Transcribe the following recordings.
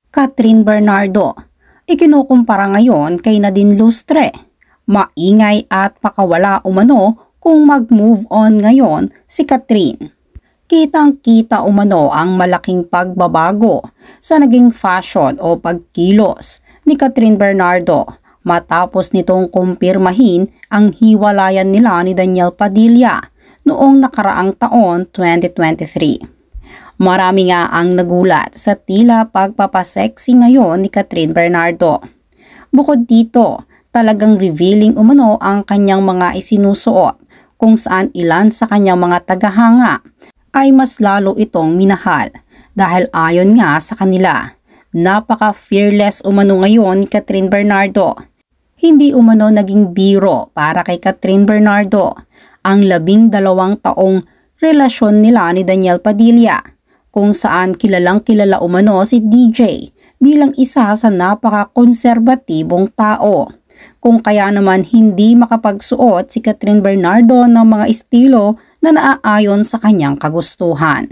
Catherine Bernardo, ikinukumpara ngayon kay Nadine Lustre. Maingay at pakawala umano kung mag-move on ngayon si Catherine. Kitang-kita umano ang malaking pagbabago sa naging fashion o pagkilos ni Catherine Bernardo matapos nitong kumpirmahin ang hiwalayan nila ni Daniel Padilla noong nakaraang taon 2023. Marami nga ang nagulat sa tila pagpapaseksi ngayon ni Catherine Bernardo. Bukod dito, talagang revealing umano ang kanyang mga isinusuot kung saan ilan sa kanyang mga tagahanga ay mas lalo itong minahal dahil ayon nga sa kanila. Napaka-fearless umano ngayon ni Catherine Bernardo. Hindi umano naging biro para kay Catherine Bernardo ang 12 taong relasyon nila ni Daniel Padilla, kung saan kilalang-kilala umano si DJ bilang isa sa napaka-konserbatibong tao. Kung kaya naman hindi makapagsuot si Catherine Bernardo ng mga estilo na naaayon sa kanyang kagustuhan.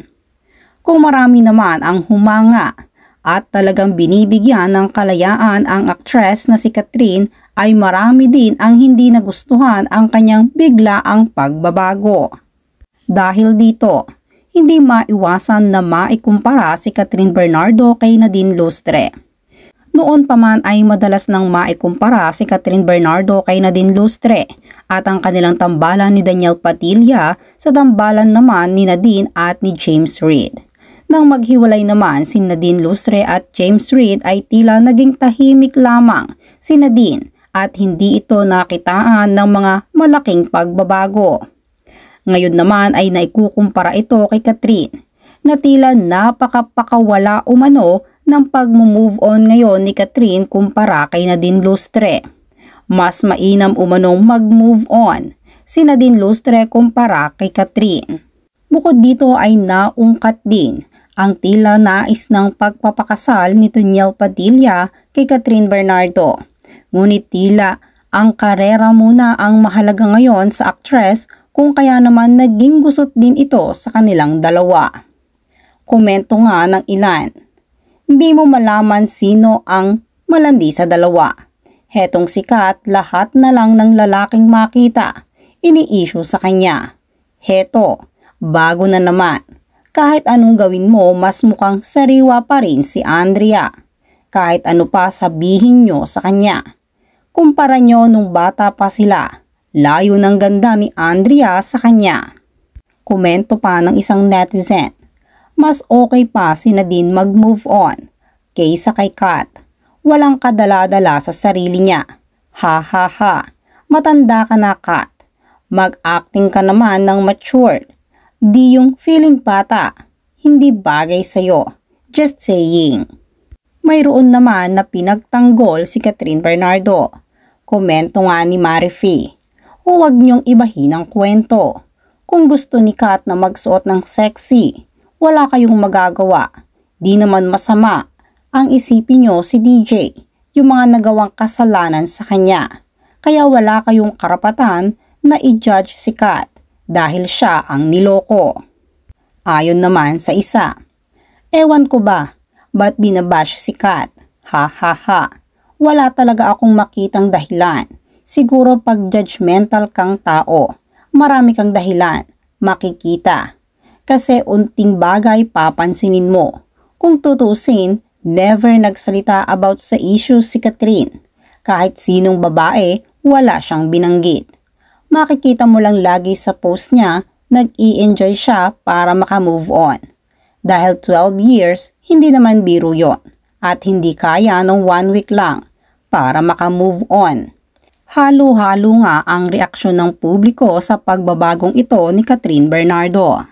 Kung marami naman ang humanga at talagang binibigyan ng kalayaan ang aktres na si Catherine, ay marami din ang hindi nagustuhan ang kanyang biglaang pagbabago. Dahil dito, hindi maiwasan na maikumpara si Catherine Bernardo kay Nadine Lustre. Noon pa man ay madalas nang maikumpara si Catherine Bernardo kay Nadine Lustre at ang kanilang tambalan ni Daniel Padilla sa tambalan naman ni Nadine at ni James Reid. Nang maghiwalay naman si Nadine Lustre at James Reid ay tila naging tahimik lamang si Nadine at hindi ito nakitaan ng mga malaking pagbabago. Ngayon naman ay naikukumpara ito kay Catherine na tila napakapakawala umano ng pag-move on ngayon ni Catherine kumpara kay Nadine Lustre. Mas mainam umanong mag-move on si Nadine Lustre kumpara kay Catherine. Bukod dito ay naungkat din ang tila nais ng pagpapakasal ni Daniel Padilla kay Catherine Bernardo. Ngunit tila ang karera muna ang mahalaga ngayon sa aktres, kung kaya naman naging gusot din ito sa kanilang dalawa. Komento nga ng ilan, hindi mo malaman sino ang malandi sa dalawa. Hetong sikat, lahat na lang ng lalaking makita, ini-issue sa kanya. Heto, bago na naman. Kahit anong gawin mo, mas mukhang sariwa pa rin si Andrea. Kahit ano pa sabihin nyo sa kanya. Kumpara nyo nung bata pa sila. Layo ng ganda ni Andrea sa kanya. Komento pa ng isang netizen, mas okay pa si Nadine mag-move on kaysa kay Kat. Walang kadala-dala sa sarili niya. Ha ha ha, matanda ka na Kat. Mag-acting ka naman ng matured. Di yung feeling bata, hindi bagay sa'yo. Just saying. Mayroon naman na pinagtanggol si Catherine Bernardo. Komento nga ni Marife, huwag niyong ibahin ang kwento. Kung gusto ni Kat na magsuot ng sexy, wala kayong magagawa. Di naman masama ang isipin niyo si DJ, yung mga nagawang kasalanan sa kanya. Kaya wala kayong karapatan na i-judge si Kat dahil siya ang niloko. Ayon naman sa isa, ewan ko ba, ba't binabash si Kat? Ha ha ha, wala talaga akong makitang dahilan. Siguro pag judgmental kang tao, marami kang dahilan, makikita. Kasi unting bagay papansinin mo. Kung tutusin, never nagsalita about sa issue si Catherine. Kahit sinong babae, wala siyang binanggit. Makikita mo lang lagi sa post niya, nag-i-enjoy siya para makamove on. Dahil 12 years, hindi naman biro yon. At hindi kaya ng 1 week lang para makamove on. Halo-halo nga ang reaksyon ng publiko sa pagbabagong ito ni Catherine Bernardo.